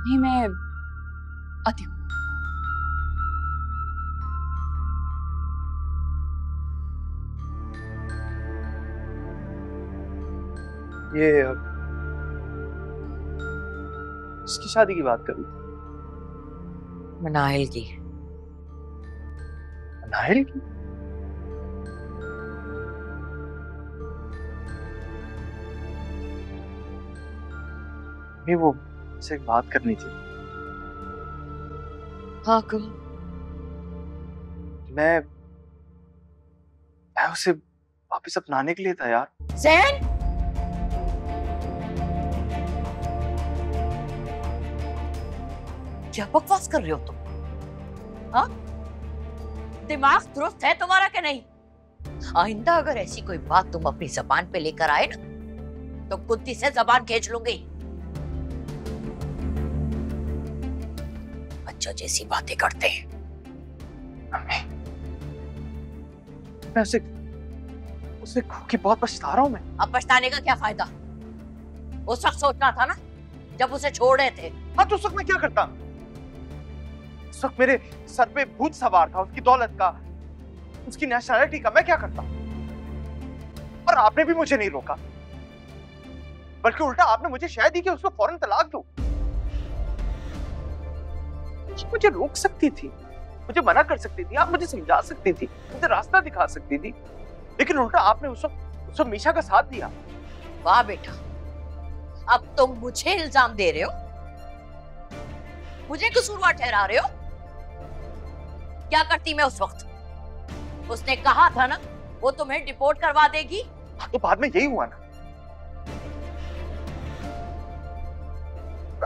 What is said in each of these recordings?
नहीं, मैं आती हूँ। ये इसकी शादी की बात करूँ? मनाहिल की। नाहिल की? नहीं, वो से एक बात करनी थी। हाँ कहो। मैं उसे वापस अपनाने के लिए तैयार। ज़ैन, क्या बकवास कर रहे हो तुम? हाँ, दिमाग दुरुस्त है तुम्हारा कि नहीं? आइंदा अगर ऐसी कोई बात तुम अपनी जबान पे लेकर आए ना, तो कुत्ती से जबान खींच लूंगी। बच्चों जैसी बातें करते हैं। अम्मी, मैं उसे उसे खो के बहुत पछता रहा हूँ मैं। अब पछताने का क्या फायदा? उस वक्त सोचना था ना, जब उसे छोड़ रहे थे। हाँ, तो उस वक्त मैं क्या करता? उस वक्त मेरे सर पे भूत सवार था, उसकी दौलत का, उसकी नेशनैलिटी का। मैं क्या करता? और आपने भी मुझे नहीं रोका, बल्कि उल्टा आपने मुझे शह दी कि उसको फौरन तलाक दो। मुझे रोक सकती थी, मुझे मना कर सकती थी, आप मुझे समझा सकती थी, मुझे रास्ता दिखा सकती थी, लेकिन उल्टा आपने उस वक्त मीशा का साथ दिया। वाह बेटा, अब तुम मुझे इल्जाम दे रहे हो, मुझे कसूरवार ठहरा रहे हो। क्या करती मैं उस वक्त? उसने कहा था ना, वो तुम्हें डिपोर्ट करवा देगी। तो बाद में यही हुआ ना।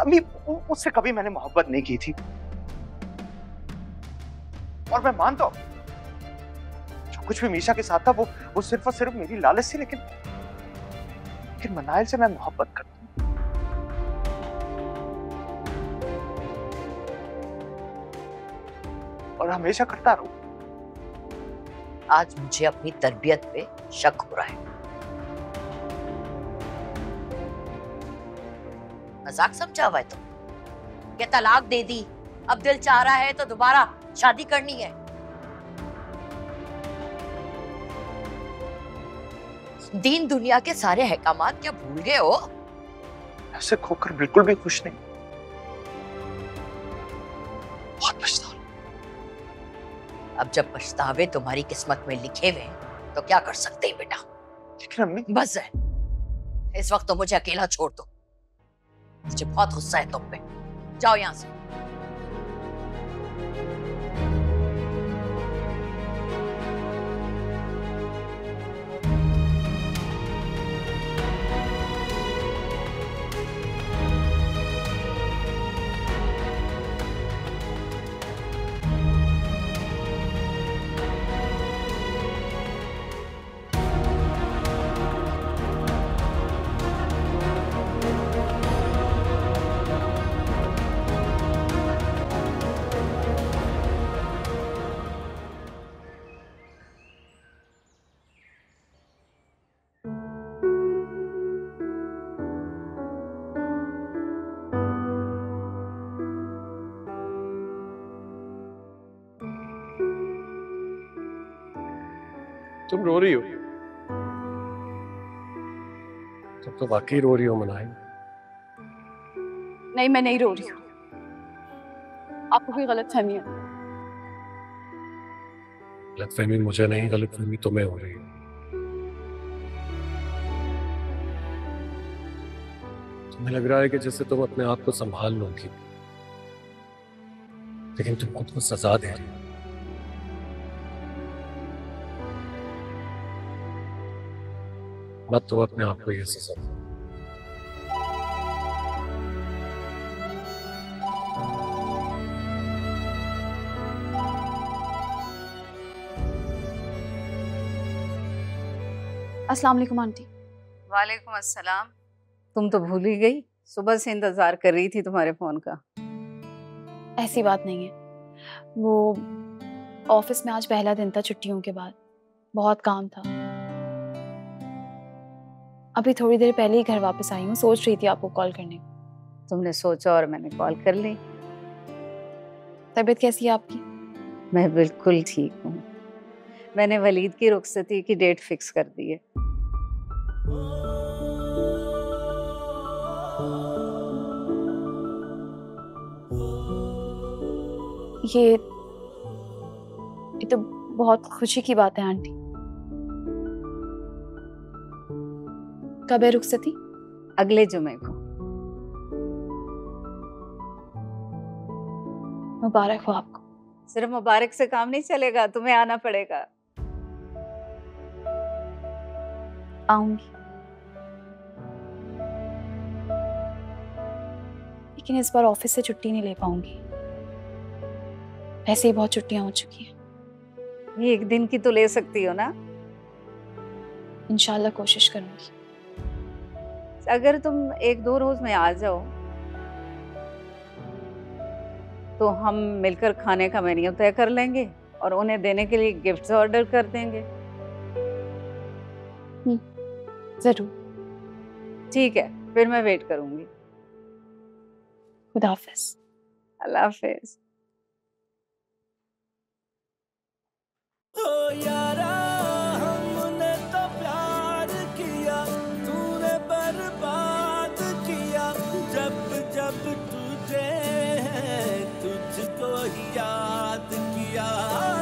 अम्मी, उससे कभी मैंने मोहब्बत नहीं की थी, और मैं मानता हूं जो कुछ भी मीशा के साथ था वो सिर्फ और सिर्फ मेरी लालच थी, लेकिन मनाइल से मैं मोहब्बत करता हूं, और हमेशा करता रहूं। आज मुझे अपनी तरबियत पे शक हो रहा है। मजाक समझा हुआ है तुम? क्या तलाक दे दी, अब दिल चाह रहा है तो दोबारा शादी करनी है? दीन दुनिया के सारे अहकामात क्या भूल गए हो? ऐसे खोकर बिल्कुल भी खुश नहीं, बहुत पछता हूं। अब जब पछतावे तुम्हारी किस्मत में लिखे हुए हैं, तो क्या कर सकते हैं बेटा? लेकिन अम्मी, बस है, इस वक्त तो मुझे अकेला छोड़ दो। मुझे बहुत गुस्सा है तुम पे। जाओ यहां से। तुम रो रही हो? तुम तो वाकई रो रही हो मनाहिल। नहीं, मैं नहीं रो रही हूँ, आपको कोई गलतफहमी है। गलतफहमी मुझे नहीं, गलतफहमी तुम्हें हो रही है। तुम्हें लग रहा है कि जैसे तुम अपने आप को संभाल लोगी, लेकिन तुम खुद को सजा दे रही हो। मत तो अपने आप को ये सजा दो। अस्सलाम वालेकुम आंटी। वालेकुम अस्सलाम। तुम तो भूल ही गई, सुबह से इंतजार कर रही थी तुम्हारे फोन का। ऐसी बात नहीं है, वो ऑफिस में आज पहला दिन था छुट्टियों के बाद, बहुत काम था। अभी थोड़ी देर पहले ही घर वापस आई हूँ, सोच रही थी आपको कॉल करने को। तुमने सोचा और मैंने कॉल कर ली। तबीयत कैसी है आपकी? मैं बिल्कुल ठीक हूँ। मैंने वलीद की रुखसती की डेट फिक्स कर दी है। ये तो बहुत खुशी की बात है आंटी। कब है रुखसती? अगले जुमे को। मुबारक हो आपको। सिर्फ मुबारक से काम नहीं चलेगा, तुम्हें आना पड़ेगा। आऊंगी, लेकिन इस बार ऑफिस से छुट्टी नहीं ले पाऊंगी। वैसे ही बहुत छुट्टियां हो चुकी हैं। ये एक दिन की तो ले सकती हो ना? इंशाल्लाह कोशिश करूंगी। अगर तुम 1-2 रोज में आ जाओ तो हम मिलकर खाने का मेन्यू तय कर लेंगे और उन्हें देने के लिए गिफ्ट्स ऑर्डर कर देंगे। जरूर। ठीक है, फिर मैं वेट करूंगी। खुदा हाफिज। अल्लाह हाफिज। ओ यारा हमने तो प्यार किया, तूने बर्बाद किया। जब जब तुझे तुझको ही याद किया,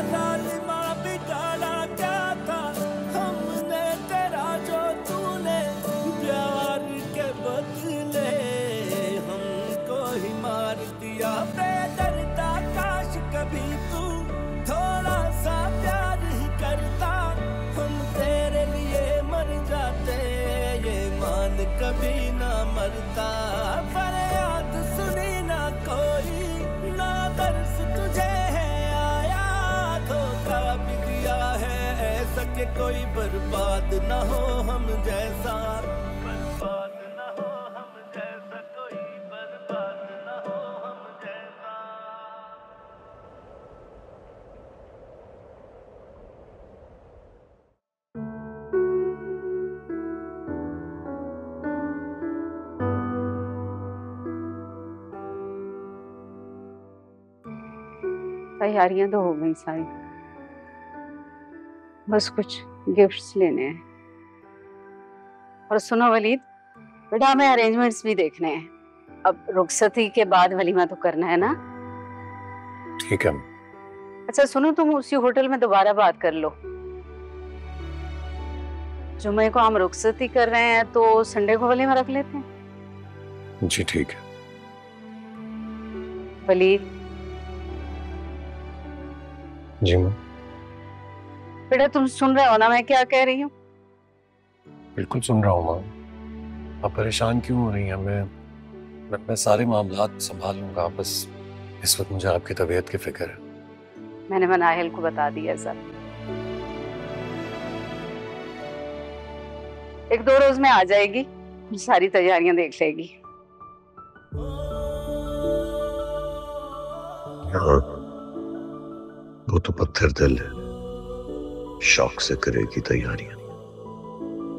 लालिमा बिगाड़ा क्या था हमने तेरा, जो तूने प्यार के बदले हमको ही मार दिया। बेदर्दा काश कभी तू थोड़ा सा प्यार ही करता, हम तेरे लिए मर जाते, ये मान कभी ना मरता। फरियाद सुनी ना कोई, ना दर्द तुझे है आया, धोखा भी दिया है ऐसा कि कोई बर्बाद ना हो हम जैसा। बर्बाद ना हो हम जैसा, कोई बर्बाद ना हो हम जैसा। तैयारियां तो हो गई सारी, बस कुछ गिफ्ट्स लेने हैं। और सुनो वलीद, बेटा हमें अरेंजमेंट्स भी देखने हैं। अब रुखसती के बाद वलीमा तो करना है ना? ठीक है। अच्छा सुनो, तुम उसी होटल में दोबारा बात कर लो। जुमे को हम रुखसती कर रहे हैं तो संडे को वलीमा रख लेते हैं। जी ठीक है। वलीद। जी मैम। बेटा तुम सुन रहे हो ना मैं क्या कह रही हूँ? बिल्कुल सुन रहा हूँ माँ। आप परेशान क्यों हो रही हैं? मैं सारे मामलात संभाल लूंगा। बस इस वक्त मुझे आपकी तबीयत की फिक्र है। मैंने मनाहिल को बता दिया सब। 1-2 रोज में आ जाएगी, सारी तैयारियां देख लेगी। हाँ, वो तो पत्थर दिल है, शौक से करेगी तैयारियां।